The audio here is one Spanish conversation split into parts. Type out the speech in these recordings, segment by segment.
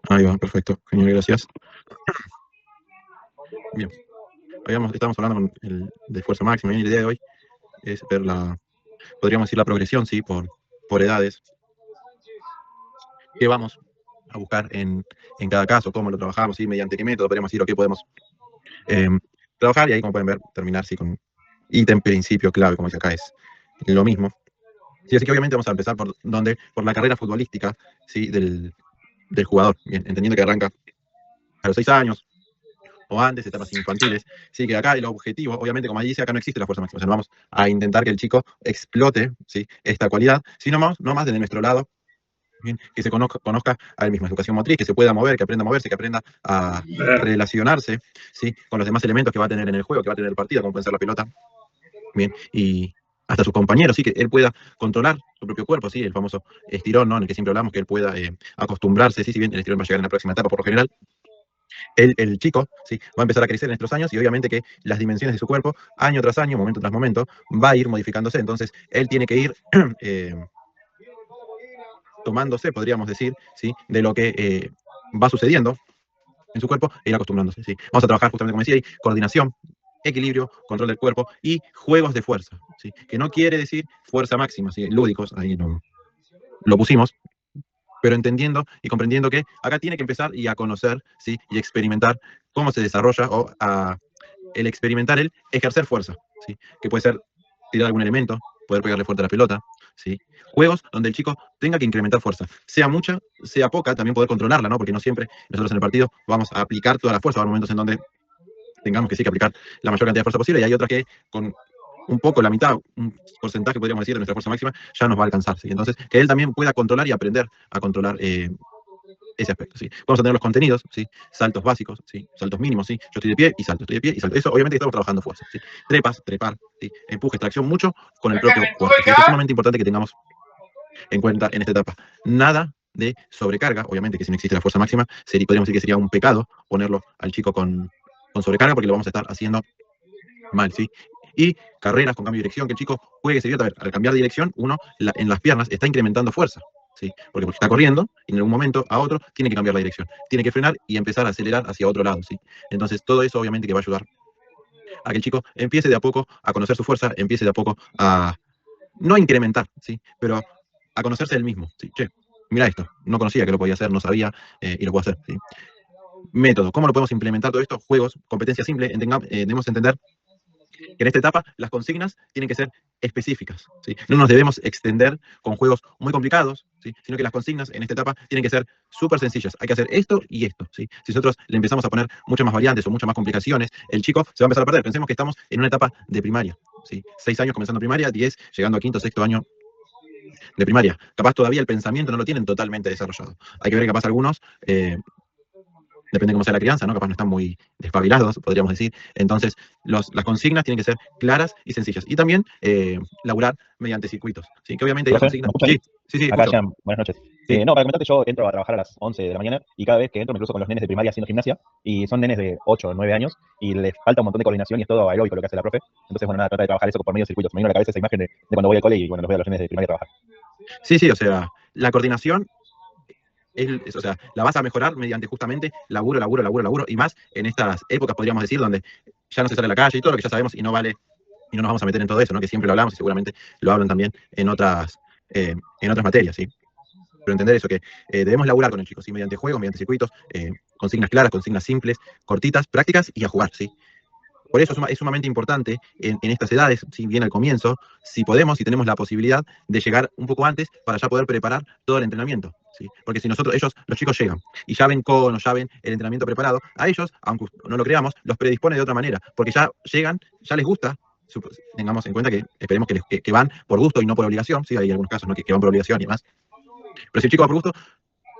Ahí va, perfecto. Genial, gracias. Bien. Estamos hablando de fuerza máxima, y el día de hoy es ver podríamos decir la progresión, ¿sí? Por edades. ¿Qué vamos a buscar en cada caso? ¿Cómo lo trabajamos? ¿Sí? ¿Mediante qué método? Podríamos decir o qué podemos trabajar, y ahí, como pueden ver, terminar ¿sí? Con ítem, principio, clave, como dice acá, es lo mismo. Sí, así que obviamente vamos a empezar por la carrera futbolística, ¿sí? del jugador, bien, entendiendo que arranca a los 6 años o antes, etapas infantiles. Sí, que acá el objetivo, obviamente, como ahí dice, acá no existe la fuerza máxima. O sea, no vamos a intentar que el chico explote, ¿sí? esta cualidad, sino no más desde nuestro lado. Bien, que se conozca a él mismo, educación motriz, que se pueda mover, que aprenda a moverse, que aprenda a relacionarse, ¿sí? Con los demás elementos que va a tener en el juego, que va a tener el partido, como puede ser la pelota, bien, y hasta sus compañeros, ¿sí? Que él pueda controlar su propio cuerpo, ¿sí? El famoso estirón, ¿no? En el que siempre hablamos, que él pueda acostumbrarse, ¿sí? Si bien el estirón va a llegar en la próxima etapa por lo general, el chico, ¿sí? Va a empezar a crecer en estos años, y obviamente que las dimensiones de su cuerpo, año tras año, momento tras momento, va a ir modificándose. Entonces, él tiene que ir tomándose, podríamos decir, ¿sí? De lo que va sucediendo en su cuerpo e ir acostumbrándose, ¿sí? Vamos a trabajar, justamente como decía ahí, coordinación, equilibrio, control del cuerpo y juegos de fuerza, ¿sí? Que no quiere decir fuerza máxima, ¿sí? Lúdicos, ahí lo pusimos, pero entendiendo y comprendiendo que acá tiene que empezar y a conocer, ¿sí? Y experimentar cómo se desarrolla, el experimentar, el ejercer fuerza, ¿sí? Que puede ser tirar algún elemento, poder pegarle fuerte a la pelota, ¿sí? Juegos donde el chico tenga que incrementar fuerza, sea mucha, sea poca, también poder controlarla, ¿no? Porque no siempre nosotros en el partido vamos a aplicar toda la fuerza. Va a haber momentos en donde tengamos que sí que aplicar la mayor cantidad de fuerza posible, y hay otras que con un poco, la mitad, un porcentaje, podríamos decir, de nuestra fuerza máxima, ya nos va a alcanzar, ¿sí? Entonces, que él también pueda controlar y aprender a controlar ese aspecto, ¿sí? Vamos a tener los contenidos, ¿sí? Saltos básicos, ¿sí? Saltos mínimos, ¿sí? Yo estoy de pie y salto, estoy de pie y salto. Eso, obviamente, estamos trabajando fuerza, ¿sí? Trepas, trepar, ¿sí? Empuje, tracción, mucho con el propio cuerpo, ¿sí? Eso es sumamente importante que tengamos en cuenta en esta etapa. Nada de sobrecarga, obviamente que si no existe la fuerza máxima, podríamos decir que sería un pecado ponerlo al chico con sobrecarga, porque lo vamos a estar haciendo mal, ¿sí? Y carreras con cambio de dirección, que el chico juegue, se divierta. A ver, al cambiar de dirección, uno en las piernas está incrementando fuerza, ¿sí? Porque está corriendo y en algún momento a otro tiene que cambiar la dirección. Tiene que frenar y empezar a acelerar hacia otro lado, ¿sí? Entonces, todo eso obviamente que va a ayudar a que el chico empiece de a poco a conocer su fuerza, empiece de a poco a, no incrementar, ¿sí? Pero a conocerse él mismo, ¿sí? Che, mira esto, no conocía que lo podía hacer, no sabía, y lo puedo hacer, ¿sí? Método, ¿cómo lo podemos implementar todo esto? Juegos, competencia simple, debemos entender que en esta etapa las consignas tienen que ser específicas, ¿sí? No nos debemos extender con juegos muy complicados, ¿sí? Sino que las consignas en esta etapa tienen que ser súper sencillas. Hay que hacer esto y esto, ¿sí? Si nosotros le empezamos a poner muchas más variantes o muchas más complicaciones, el chico se va a empezar a perder. Pensemos que estamos en una etapa de primaria, ¿sí? 6 años comenzando primaria, 10 llegando a quinto, sexto año de primaria. Capaz todavía el pensamiento no lo tienen totalmente desarrollado. Hay que ver que capaz algunos depende de cómo sea la crianza, ¿no? Capaz no están muy despabilados, podríamos decir. Entonces, las consignas tienen que ser claras y sencillas. Y también laburar mediante circuitos. ¿Sí? Que obviamente ahí las Profe, ¿me consignas. escucha Sí, ahí? sí, sí, Acá escucho. Jean, buenas noches. Sí. No, para comentarte, yo entro a trabajar a las 11 de la mañana y cada vez que entro me cruzo con los nenes de primaria haciendo gimnasia y son nenes de 8 o 9 años y les falta un montón de coordinación y es todo aeróbico lo que hace la profe. Entonces, bueno, nada, trata de trabajar eso por medio de circuitos. Me vino a la cabeza esa imagen de cuando voy al cole y bueno, los veo a los nenes de primaria trabajar. Sí, sí, o sea, la coordinación o sea, la vas a mejorar mediante justamente laburo, laburo, laburo, laburo, y más en estas épocas, podríamos decir, donde ya no se sale a la calle y todo lo que ya sabemos y no vale, y no nos vamos a meter en todo eso, ¿no? Que siempre lo hablamos y seguramente lo hablan también en otras materias, ¿sí? Pero entender eso, que debemos laburar con el chico, ¿sí? Mediante juegos, mediante circuitos, consignas claras, consignas simples, cortitas, prácticas y a jugar, ¿sí? Por eso es sumamente importante en estas edades, si bien al comienzo, si podemos, si tenemos la posibilidad de llegar un poco antes para ya poder preparar todo el entrenamiento, ¿sí? Porque si los chicos llegan y ya ven conos, ya ven el entrenamiento preparado, a ellos, aunque no lo creamos, los predispone de otra manera, porque ya llegan, ya les gusta. Tengamos en cuenta que esperemos que van por gusto y no por obligación, ¿sí? Hay algunos casos, ¿no? que van por obligación y demás. Pero si el chico va por gusto,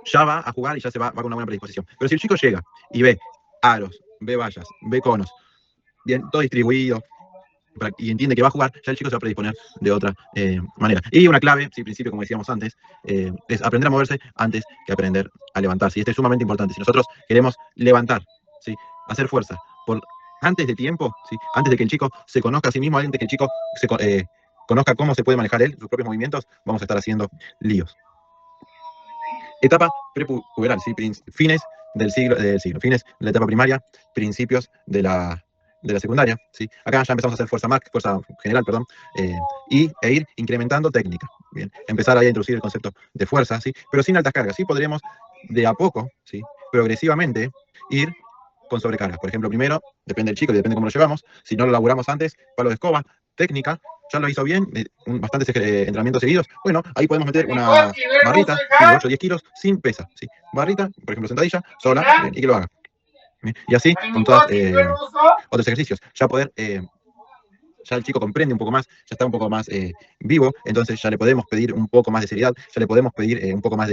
ya va a jugar y ya va con una buena predisposición. Pero si el chico llega y ve aros, ve vallas, ve conos, bien, todo distribuido, y entiende que va a jugar, ya el chico se va a predisponer de otra manera. Y una clave, sí, principio, como decíamos antes, es aprender a moverse antes que aprender a levantarse. Y esto es sumamente importante. Si nosotros queremos levantar, ¿sí? Hacer fuerza antes de tiempo, ¿sí? Antes de que el chico se conozca a sí mismo, antes de que el chico conozca cómo se puede manejar él, sus propios movimientos, vamos a estar haciendo líos. Etapa prepuberal, ¿sí? Fines fines de la etapa primaria, principios de la secundaria, ¿sí? Acá ya empezamos a hacer fuerza general, perdón, e ir incrementando técnica. Bien, empezar ahí a introducir el concepto de fuerza, ¿sí? Pero sin altas cargas, ¿sí? Podremos de a poco, ¿sí? Progresivamente ir con sobrecargas. Por ejemplo, primero, depende del chico y depende cómo lo llevamos. Si no lo laburamos antes, palo de escoba, técnica, ya lo hizo bien, bastantes entrenamientos seguidos. Bueno, ahí podemos meter una barrita, ¿sí? De 8 o 10 kilos, sin pesa, ¿sí? Barrita, por ejemplo, sentadilla, sola, bien, y que lo haga. Bien, y así con todos otros ejercicios. Ya el chico comprende un poco más, ya está un poco más vivo, entonces ya le podemos pedir un poco más de seriedad, ya le podemos pedir un poco más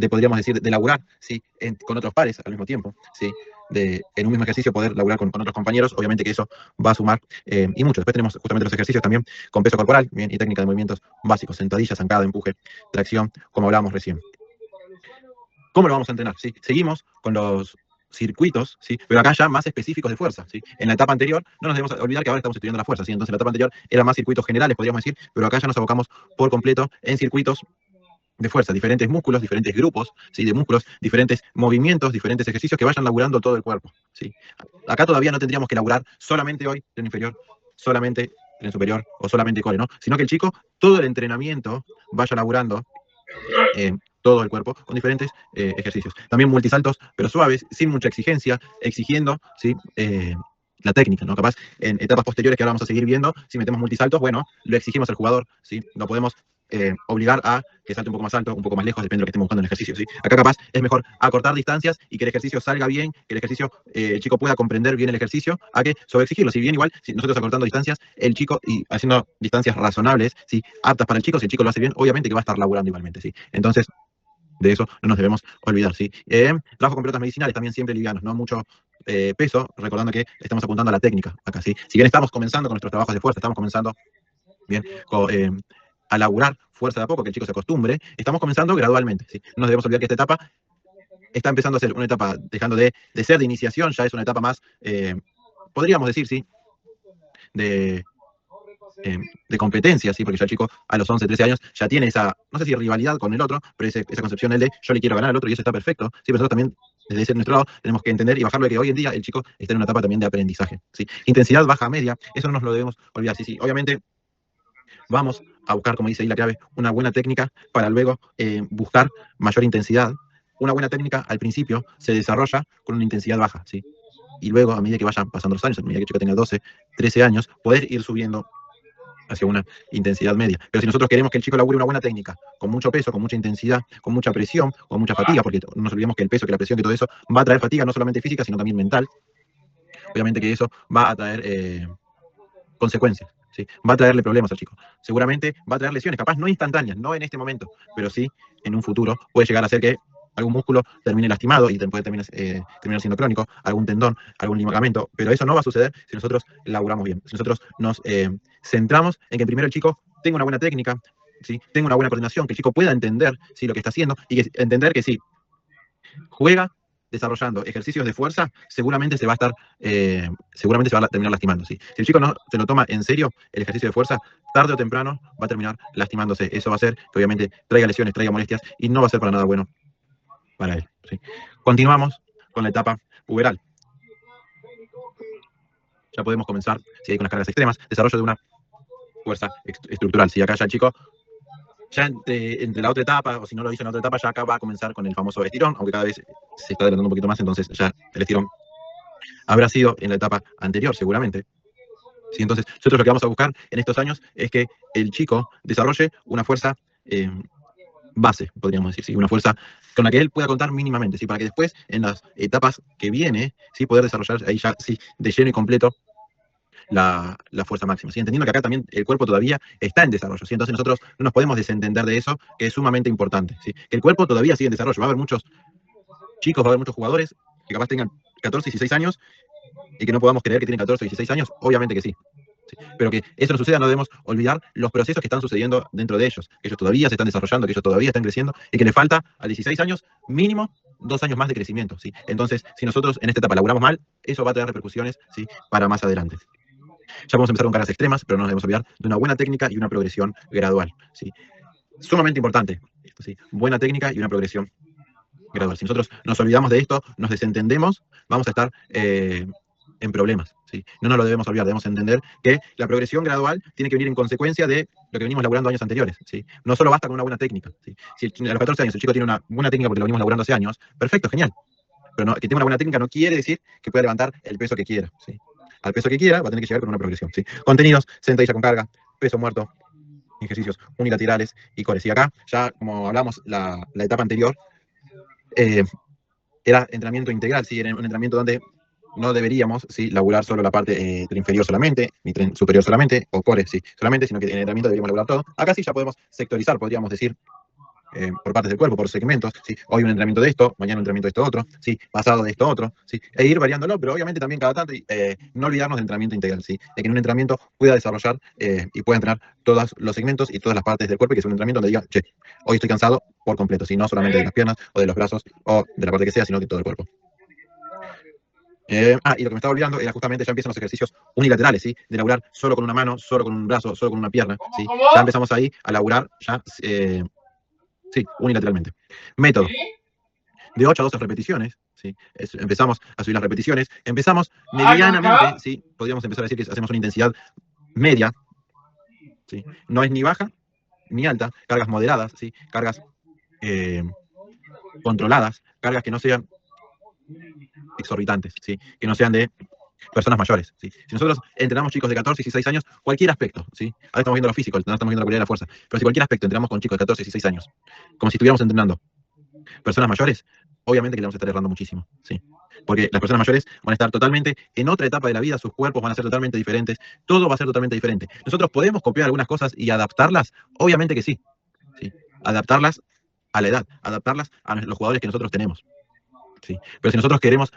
podríamos decir, de laburar, ¿sí? Con otros pares al mismo tiempo, ¿sí? En un mismo ejercicio poder laburar con otros compañeros, obviamente que eso va a sumar y mucho. Después tenemos justamente los ejercicios también con peso corporal, bien, y técnica de movimientos básicos, sentadilla, zancada, empuje, tracción, como hablábamos recién. ¿Cómo lo vamos a entrenar? ¿Sí? Seguimos con los circuitos, ¿sí? Pero acá ya más específicos de fuerza, ¿sí? En la etapa anterior, no nos debemos olvidar que ahora estamos estudiando la fuerza, ¿sí? Entonces en la etapa anterior eran más circuitos generales, podríamos decir, pero acá ya nos abocamos por completo en circuitos de fuerza, diferentes músculos, diferentes grupos, ¿sí? De músculos, diferentes movimientos, diferentes ejercicios que vayan laburando todo el cuerpo, ¿sí? Acá todavía no tendríamos que laburar solamente hoy tren inferior, solamente tren superior o solamente core, ¿no? Sino que el chico, todo el entrenamiento vaya laburando todo el cuerpo con diferentes ejercicios. También multisaltos, pero suaves, sin mucha exigencia, exigiendo, ¿sí? La técnica, ¿no? Capaz en etapas posteriores que ahora vamos a seguir viendo, si metemos multisaltos, bueno, lo exigimos al jugador, ¿sí? No podemos obligar a que salte un poco más alto, un poco más lejos, depende de lo que estemos buscando en el ejercicio, ¿sí? Acá capaz es mejor acortar distancias y que el ejercicio salga bien, que el ejercicio, el chico pueda comprender bien el ejercicio, a que sobreexigirlo. Si bien igual, si nosotros acortando distancias, el chico, y haciendo distancias razonables, ¿sí? Aptas para el chico, si el chico lo hace bien, obviamente que va a estar laburando igualmente, ¿sí? Entonces, de eso no nos debemos olvidar, ¿sí? Trabajo con pelotas medicinales, también siempre livianos, no mucho peso, recordando que estamos apuntando a la técnica acá, ¿sí? Si bien estamos comenzando con nuestros trabajos de fuerza, estamos comenzando bien a laburar fuerza de a poco, que el chico se acostumbre, estamos comenzando gradualmente, ¿sí? No nos debemos olvidar que esta etapa está empezando a ser una etapa, dejando de ser de iniciación, ya es una etapa más, podríamos decir, ¿sí? De competencia, ¿sí? Porque ya el chico a los 11, 13 años ya tiene esa, no sé si rivalidad con el otro, pero esa concepción de yo le quiero ganar al otro y eso está perfecto. Sí, pero nosotros también, desde ese nuestro lado, tenemos que entender y bajarlo de que hoy en día el chico está en una etapa también de aprendizaje, ¿sí? Intensidad baja, media, eso no nos lo debemos olvidar, sí, sí. Obviamente vamos a buscar, como dice ahí la clave, una buena técnica para luego buscar mayor intensidad. Una buena técnica al principio se desarrolla con una intensidad baja, ¿sí? Y luego, a medida que vayan pasando los años, a medida que el chico tenga 12, 13 años, poder ir subiendo hacia una intensidad media. Pero si nosotros queremos que el chico labure una buena técnica, con mucho peso, con mucha intensidad, con mucha presión, con mucha fatiga, porque no nos olvidemos que el peso, que la presión, que todo eso va a traer fatiga no solamente física, sino también mental, obviamente que eso va a traer consecuencias, ¿sí? Va a traerle problemas al chico. Seguramente va a traer lesiones, capaz no instantáneas, no en este momento, pero sí en un futuro puede llegar a ser que algún músculo termine lastimado y puede terminar siendo crónico, algún tendón, algún ligamento, pero eso no va a suceder si nosotros laburamos bien, si nosotros nos centramos en que primero el chico tenga una buena técnica, ¿sí? Tenga una buena coordinación, que el chico pueda entender, ¿sí? Lo que está haciendo y entender que sí, juega desarrollando ejercicios de fuerza, seguramente se va a terminar lastimando, ¿sí? Si el chico no se lo toma en serio, el ejercicio de fuerza, tarde o temprano va a terminar lastimándose. Eso va a hacer que obviamente traiga lesiones, traiga molestias y no va a ser para nada bueno para él, ¿sí? Continuamos con la etapa puberal. Ya podemos comenzar, si hay con las cargas extremas, desarrollo de una fuerza estructural. Si acá ya el chico, ya entre la otra etapa, o si no lo hizo en la otra etapa, ya acá va a comenzar con el famoso estirón, aunque cada vez se está adelantando un poquito más, entonces ya el estirón habrá sido en la etapa anterior, seguramente. ¿Sí? Entonces, nosotros lo que vamos a buscar en estos años es que el chico desarrolle una fuerza base, podríamos decir, ¿sí? Una fuerza con la que él pueda contar mínimamente, ¿sí? Para que después, en las etapas que viene, ¿sí? Poder desarrollar ahí ya, sí, de lleno y completo la fuerza máxima, ¿sí? Entendiendo que acá también el cuerpo todavía está en desarrollo, ¿sí? Entonces nosotros no nos podemos desentender de eso, que es sumamente importante, ¿sí? Que el cuerpo todavía sigue en desarrollo, va a haber muchos chicos, va a haber muchos jugadores que capaz tengan 14, 16 años y que no podamos creer que tienen 14 o 16 años, obviamente que sí. ¿Sí? Pero que eso no suceda, no debemos olvidar los procesos que están sucediendo dentro de ellos, que ellos todavía se están desarrollando, que ellos todavía están creciendo y que le falta a 16 años mínimo 2 años más de crecimiento, ¿sí? Entonces, si nosotros en esta etapa laburamos mal, eso va a tener repercusiones, ¿sí? Para más adelante. Ya vamos a empezar con cargas extremas, pero no nos debemos olvidar de una buena técnica y una progresión gradual, ¿sí? Sumamente importante. ¿sí? Buena técnica y una progresión gradual. Si nosotros nos olvidamos de esto, nos desentendemos, vamos a estar en problemas. ¿Sí? No nos lo debemos olvidar, debemos entender que la progresión gradual tiene que venir en consecuencia de lo que venimos laburando años anteriores. ¿Sí? No solo basta con una buena técnica. ¿Sí? Si a los 14 años el chico tiene una buena técnica porque lo venimos laburando hace años, perfecto, genial. Pero no, que tenga una buena técnica no quiere decir que pueda levantar el peso que quiera. ¿Sí? Al peso que quiera va a tener que llegar con una progresión. ¿Sí? Contenidos, sentadilla con carga, peso muerto, ejercicios unilaterales y cores. Y acá, ya como hablamos la etapa anterior, era entrenamiento integral, ¿sí? Era un entrenamiento donde no deberíamos, ¿sí?, laburar solo la parte tren inferior solamente, ni tren superior solamente, o core, sí, solamente, sino que en el entrenamiento deberíamos laburar todo. Acá sí ya podemos sectorizar, podríamos decir, por partes del cuerpo, por segmentos, ¿sí? Hoy un entrenamiento de esto, mañana un entrenamiento de esto otro, ¿sí? Pasado de esto otro, ¿sí? E ir variándolo, pero obviamente también cada tanto, no olvidarnos del entrenamiento integral, ¿sí? De que en un entrenamiento pueda desarrollar y pueda entrenar todos los segmentos y todas las partes del cuerpo, y que es un entrenamiento donde diga, che, hoy estoy cansado por completo, ¿sí? No solamente de las piernas o de los brazos o de la parte que sea, sino de todo el cuerpo. Y lo que me estaba olvidando era justamente ya empiezan los ejercicios unilaterales, ¿sí? De laburar solo con una mano, solo con un brazo, solo con una pierna, ¿sí? Ya empezamos ahí a laburar ya, sí, unilateralmente. Método. De 8 a 12 repeticiones, ¿sí? Empezamos a subir las repeticiones, empezamos medianamente, ¿sí? Podríamos empezar a decir que hacemos una intensidad media, ¿sí? No es ni baja ni alta, cargas moderadas, ¿sí? Cargas controladas, cargas que no sean exorbitantes, ¿sí? Que no sean de personas mayores, ¿sí? Si nosotros entrenamos chicos de 14 y 16 años, cualquier aspecto, ¿sí? Ahora estamos viendo lo físico, no estamos viendo la cualidad de la fuerza, pero si cualquier aspecto entrenamos con chicos de 14 y 16 años, como si estuviéramos entrenando personas mayores, obviamente que le vamos a estar errando muchísimo, ¿sí? Porque las personas mayores van a estar totalmente en otra etapa de la vida, sus cuerpos van a ser totalmente diferentes, todo va a ser totalmente diferente. ¿Nosotros podemos copiar algunas cosas y adaptarlas? Obviamente que sí, ¿sí? Adaptarlas a la edad, adaptarlas a los jugadores que nosotros tenemos. ¿Sí? Pero si nosotros queremos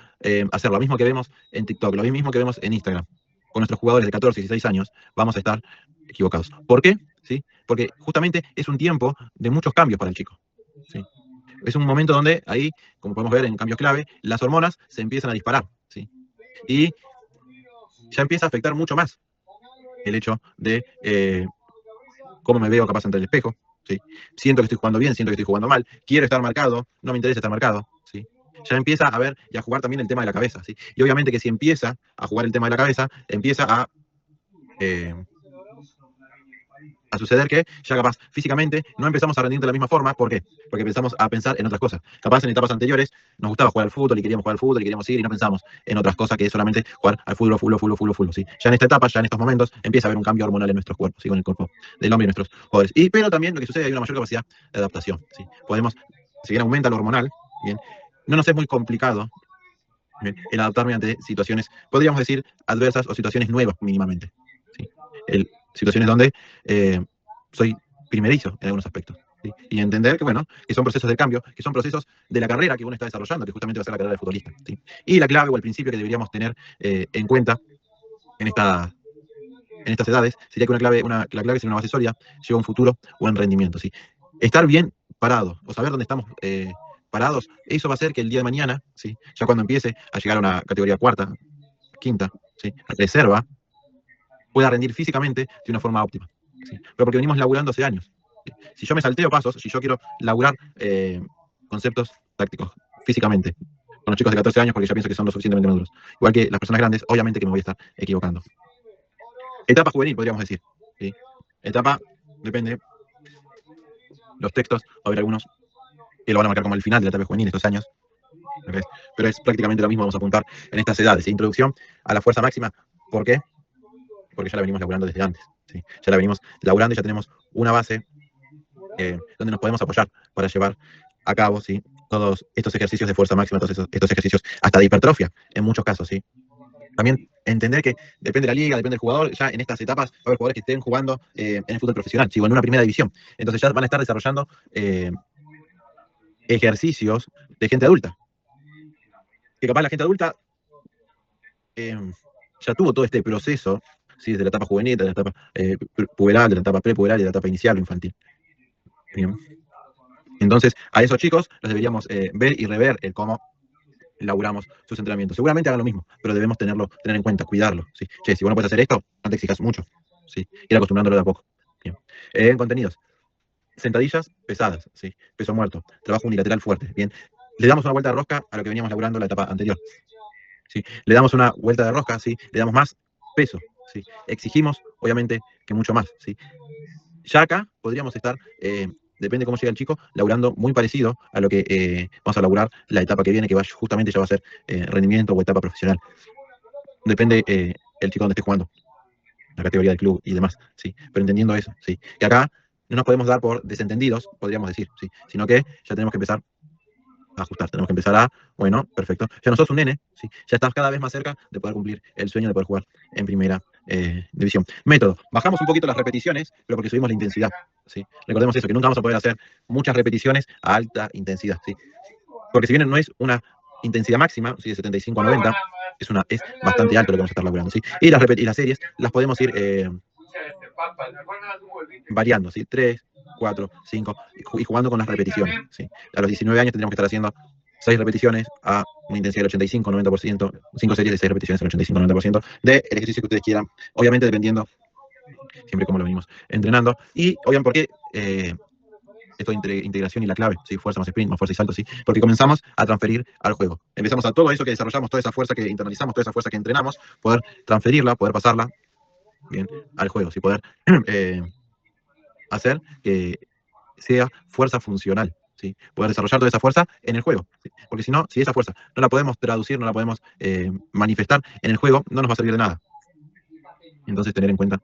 hacer lo mismo que vemos en TikTok, lo mismo que vemos en Instagram, con nuestros jugadores de 14 y 16 años, vamos a estar equivocados. ¿Por qué? ¿Sí? Porque justamente es un tiempo de muchos cambios para el chico. ¿Sí? Es un momento donde ahí, como podemos ver en cambios clave, las hormonas se empiezan a disparar. ¿Sí? Y ya empieza a afectar mucho más el hecho de cómo me veo capaz ante el espejo. ¿Sí? Siento que estoy jugando bien, siento que estoy jugando mal, quiero estar marcado, no me interesa estar marcado. ¿Sí? Ya empieza a ver y a jugar también el tema de la cabeza. ¿Sí? Y obviamente que si empieza a jugar el tema de la cabeza, empieza a suceder que ya capaz físicamente no empezamos a rendir de la misma forma. ¿Por qué? Porque empezamos a pensar en otras cosas. Capaz en etapas anteriores nos gustaba jugar al fútbol y queríamos jugar al fútbol y queríamos ir y no pensamos en otras cosas que es solamente jugar al fútbol, fútbol, ¿sí? Ya en esta etapa, ya en estos momentos, empieza a haber un cambio hormonal en nuestros cuerpos, ¿sí? Con el cuerpo del hombre y nuestros jugadores. Pero también lo que sucede, hay una mayor capacidad de adaptación. ¿Sí? Podemos, si bien aumenta lo hormonal, bien, no nos es muy complicado, bien, el adaptarme ante situaciones, podríamos decir, adversas o situaciones nuevas mínimamente. ¿Sí? Situaciones donde soy primerizo en algunos aspectos. ¿Sí? Y entender que, bueno, que son procesos de cambio, que son procesos de la carrera que uno está desarrollando, que justamente va a ser la carrera de futbolista. ¿Sí? Y la clave o el principio que deberíamos tener en cuenta en estas edades sería que la clave sería una base sólida, lleva un futuro buen rendimiento. ¿Sí? Estar bien parado, o saber dónde estamos parados, eso va a hacer que el día de mañana, ¿sí? Ya cuando empiece a llegar a una categoría cuarta, quinta, ¿sí? A reserva, pueda rendir físicamente de una forma óptima. ¿Sí? Pero porque venimos laburando hace años. ¿Sí? Si yo me salteo pasos, si yo quiero laburar conceptos tácticos físicamente con los chicos de 14 años porque ya pienso que son lo suficientemente maduros, igual que las personas grandes, obviamente que me voy a estar equivocando. Etapa juvenil, podríamos decir. ¿Sí? Etapa, depende, los textos, va a haber algunos que lo van a marcar como el final de la etapa juvenil, estos años. Pero es prácticamente lo mismo, vamos a apuntar en estas edades. ¿Sí? Introducción a la fuerza máxima, ¿por qué? Porque ya la venimos laburando desde antes. ¿Sí? Ya la venimos laburando y ya tenemos una base donde nos podemos apoyar para llevar a cabo, ¿sí? Todos estos ejercicios de fuerza máxima, todos estos ejercicios hasta de hipertrofia, en muchos casos. ¿Sí? También entender que depende de la liga, depende del jugador, ya en estas etapas va a haber jugadores que estén jugando en el fútbol profesional, ¿sí? O en una primera división. Entonces ya van a estar desarrollando ejercicios de gente adulta. Que capaz la gente adulta ya tuvo todo este proceso, ¿sí? Desde la etapa juvenil, de la etapa puberal, de la etapa prepuberal y de la etapa inicial o infantil. Bien. Entonces, a esos chicos los deberíamos ver y rever el cómo laburamos sus entrenamientos. Seguramente hagan lo mismo, pero debemos tener en cuenta, cuidarlo. ¿Sí? Che, si vos no puedes hacer esto, no te exijas mucho. ¿Sí? Ir acostumbrándolo de a poco. Bien. En contenidos. sentadillas pesadas, ¿sí? Peso muerto, trabajo unilateral fuerte, bien. Le damos una vuelta de rosca a lo que veníamos laburando en la etapa anterior, ¿sí? Le damos una vuelta de rosca, ¿sí? Le damos más peso, ¿sí? Exigimos, obviamente, que mucho más, ¿sí? Ya acá podríamos estar, depende de cómo llega el chico, laburando muy parecido a lo que vamos a laburar la etapa que viene, que va, justamente ya va a ser rendimiento o etapa profesional. Depende el chico donde esté jugando, la categoría del club y demás, ¿sí? Pero entendiendo eso, ¿sí? Que acá no nos podemos dar por desentendidos, podríamos decir, ¿sí? Sino que ya tenemos que empezar a ajustar, tenemos que empezar a, bueno, perfecto, ya no sos un nene, ¿sí? Ya estás cada vez más cerca de poder cumplir el sueño de poder jugar en primera división. Método, bajamos un poquito las repeticiones, pero porque subimos la intensidad, ¿sí? Recordemos eso, que nunca vamos a poder hacer muchas repeticiones a alta intensidad, ¿sí? Porque si bien no es una intensidad máxima, ¿sí? De 75 a 90, es bastante alto lo que vamos a estar laburando, ¿sí? Y las series las podemos ir variando, ¿sí? 3, 4, 5, y jugando con las repeticiones, ¿sí? A los 19 años tendríamos que estar haciendo 6 repeticiones a una intensidad del 85, 90%, 5 series de 6 repeticiones al 85, 90% del ejercicio que ustedes quieran, obviamente dependiendo siempre como lo venimos entrenando, y obviamente porque esto de integración y la clave, ¿sí? Fuerza más sprint, más fuerza y salto, ¿sí? Porque comenzamos a transferir al juego. Empezamos a todo eso que desarrollamos, toda esa fuerza que internalizamos, toda esa fuerza que entrenamos, poder transferirla, poder pasarla, bien, al juego, ¿sí? Poder hacer que sea fuerza funcional, ¿sí? Poder desarrollar toda esa fuerza en el juego, ¿sí? Porque si no, si esa fuerza no la podemos traducir, no la podemos manifestar en el juego, no nos va a servir de nada. Entonces tener en cuenta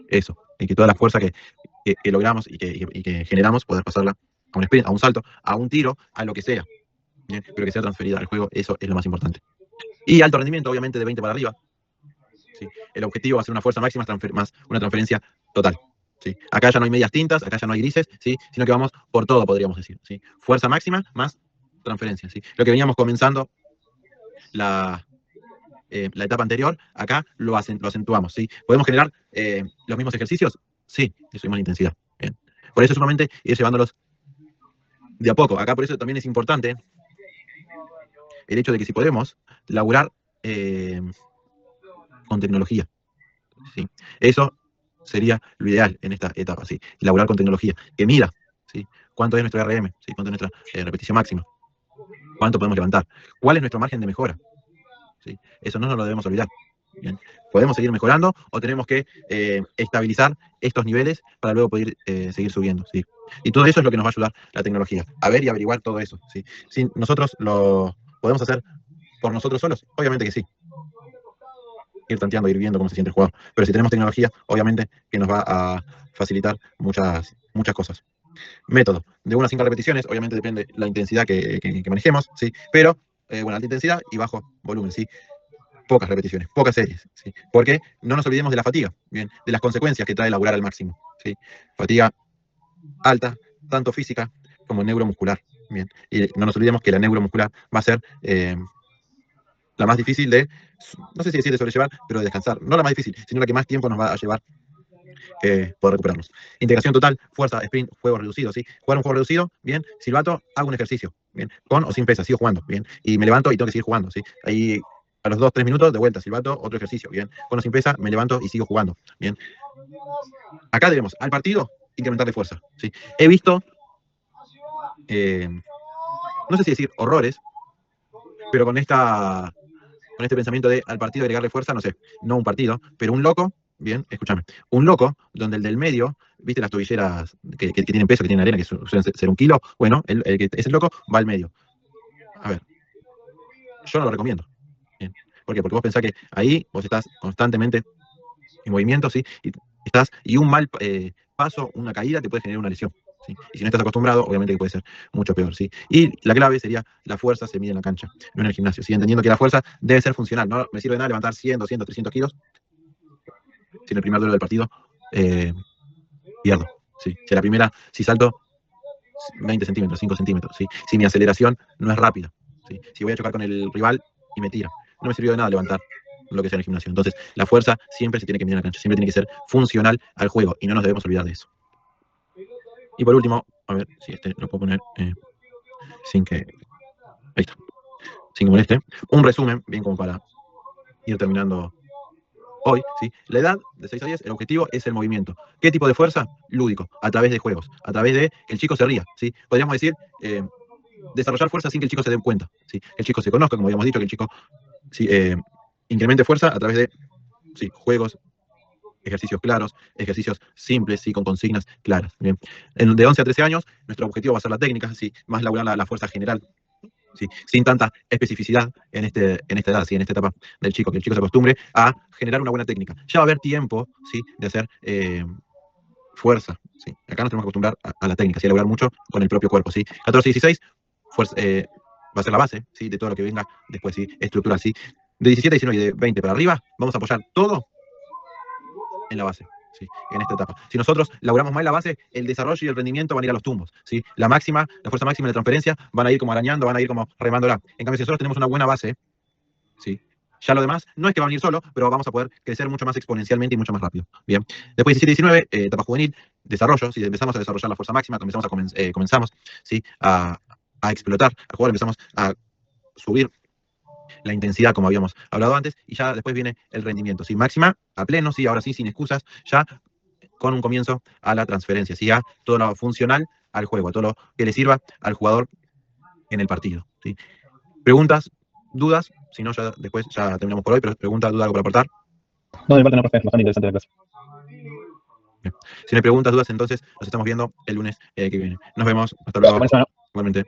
eso, y que toda la fuerza que logramos y que generamos, poder pasarla a un sprint, a un salto, a un tiro, a lo que sea, ¿bien? Pero que sea transferida al juego, eso es lo más importante. Y alto rendimiento, obviamente, de 20 para arriba, ¿sí? El objetivo va a ser una fuerza máxima más una transferencia total, ¿sí? Acá ya no hay medias tintas, acá ya no hay grises, ¿sí? Sino que vamos por todo, podríamos decir, ¿sí? Fuerza máxima más transferencia, ¿sí? Lo que veníamos comenzando la etapa anterior, acá lo acentuamos, ¿sí? ¿Podemos generar los mismos ejercicios? Sí, y subimos la intensidad. Bien. Por eso es sumamente ir llevándolos de a poco. Acá por eso también es importante el hecho de que si podemos laburar con tecnología, ¿sí? Eso sería lo ideal en esta etapa, ¿sí? Laburar con tecnología, que mida, ¿sí? Cuánto es nuestro RM, ¿sí? Cuánto es nuestra repetición máxima, cuánto podemos levantar, cuál es nuestro margen de mejora, ¿sí? Eso no nos lo debemos olvidar. Bien. ¿Podemos seguir mejorando o tenemos que estabilizar estos niveles para luego poder seguir subiendo? ¿Sí? Y todo eso es lo que nos va a ayudar la tecnología, a ver y averiguar todo eso. ¿Sí? Si nosotros lo podemos hacer por nosotros solos, obviamente que sí. Ir tanteando, ir viendo cómo se siente el jugador. Pero si tenemos tecnología, obviamente que nos va a facilitar muchas cosas. Método, de 1 a 5 repeticiones, obviamente depende la intensidad que manejemos, ¿sí? Pero, bueno, alta intensidad y bajo volumen, ¿sí? Pocas repeticiones, pocas series, ¿sí? Porque no nos olvidemos de la fatiga, bien, de las consecuencias que trae laburar al máximo, ¿sí? Fatiga alta, tanto física como neuromuscular, bien, y no nos olvidemos que la neuromuscular va a ser la más difícil de, no sé si decir de sobrellevar, pero de descansar, no la más difícil, sino la que más tiempo nos va a llevar poder recuperarnos. Integración total, fuerza, sprint, juego reducido, ¿sí? Jugar un juego reducido, bien, silbato, hago un ejercicio, bien, con o sin pesa, sigo jugando, bien, y me levanto y tengo que seguir jugando, ¿sí? Ahí a los 2, 3 minutos, de vuelta, silbato, otro ejercicio, bien, con o sin pesa, me levanto y sigo jugando, bien. Acá debemos, al partido, incrementarle fuerza, ¿sí? He visto, no sé si decir horrores, pero con este pensamiento de al partido agregarle fuerza, no sé, no un partido, pero un loco, bien, escúchame, un loco donde el del medio, viste las tobilleras que tienen peso, que tienen arena, que suelen ser 1 kilo, bueno, el que es el loco va al medio. A ver, yo no lo recomiendo. Bien. ¿Por qué? Porque vos pensás que ahí vos estás constantemente en movimiento, ¿sí? Y un mal paso, una caída te puede generar una lesión. ¿Sí? Y si no estás acostumbrado, obviamente que puede ser mucho peor, ¿sí? Y la clave sería la fuerza se mide en la cancha, no en el gimnasio, ¿sí? Entendiendo que la fuerza debe ser funcional, no me sirve de nada levantar 100, 200, 300 kilos si en el primer duelo del partido pierdo, ¿sí? Si salto 20 centímetros, 5 centímetros, ¿sí? Si mi aceleración no es rápida, ¿sí? Si voy a chocar con el rival y me tira, no me sirvió de nada levantar lo que sea en el gimnasio. Entonces, la fuerza siempre se tiene que medir en la cancha, siempre tiene que ser funcional al juego y no nos debemos olvidar de eso. Y por último, a ver si este lo puedo poner sin que. Ahí está. Sin que moleste. Un resumen, bien como para ir terminando hoy, ¿sí? La edad de 6 a 10, el objetivo es el movimiento. ¿Qué tipo de fuerza? Lúdico, a través de juegos, a través de que el chico se ría, ¿sí? Podríamos decir, desarrollar fuerza sin que el chico se dé cuenta, ¿sí? Que el chico se conozca, como habíamos dicho, que el chico ¿sí? Incremente fuerza a través de ¿sí? juegos, ejercicios claros, ejercicios simples, ¿sí? Con consignas claras. Bien. De 11 a 13 años, nuestro objetivo va a ser la técnica, ¿sí? Más laburar la fuerza general, ¿sí? Sin tanta especificidad en esta edad, ¿sí? En esta etapa del chico, que el chico se acostumbre a generar una buena técnica. Ya va a haber tiempo, ¿sí? De hacer fuerza, ¿sí? Acá nos tenemos que acostumbrar a la técnica, ¿sí? A lograr mucho con el propio cuerpo, ¿sí? 14 y 16, fuerza, va a ser la base, ¿sí? De todo lo que venga después, ¿sí? Estructural, ¿sí? De 17 a 19 y de 20 para arriba, vamos a apoyar todo en la base, ¿sí? En esta etapa. Si nosotros laburamos mal la base, el desarrollo y el rendimiento van a ir a los tumbos, ¿sí? La máxima, la fuerza máxima y la transferencia van a ir como arañando, van a ir como remándola. En cambio, si nosotros tenemos una buena base, ¿sí? Ya lo demás no es que va a venir solo, pero vamos a poder crecer mucho más exponencialmente y mucho más rápido. Bien. Después 17 y 19, etapa juvenil, desarrollo, si empezamos a desarrollar la fuerza máxima, comenzamos ¿sí? a explotar al jugador, empezamos a subir la intensidad, como habíamos hablado antes, y ya después viene el rendimiento. ¿Sí? Máxima, a pleno, sí, ahora sí, sin excusas, ya con un comienzo a la transferencia, ¿sí? A todo lo funcional al juego, a todo lo que le sirva al jugador en el partido. ¿Sí? Preguntas, dudas, si no, ya después ya terminamos por hoy, pero preguntas, dudas, algo para aportar. No, de parte no, profe, bastante interesante la clase. Bien. Si no hay preguntas, dudas, entonces nos estamos viendo el lunes que viene. Nos vemos. Hasta luego. Buena semana. Igualmente.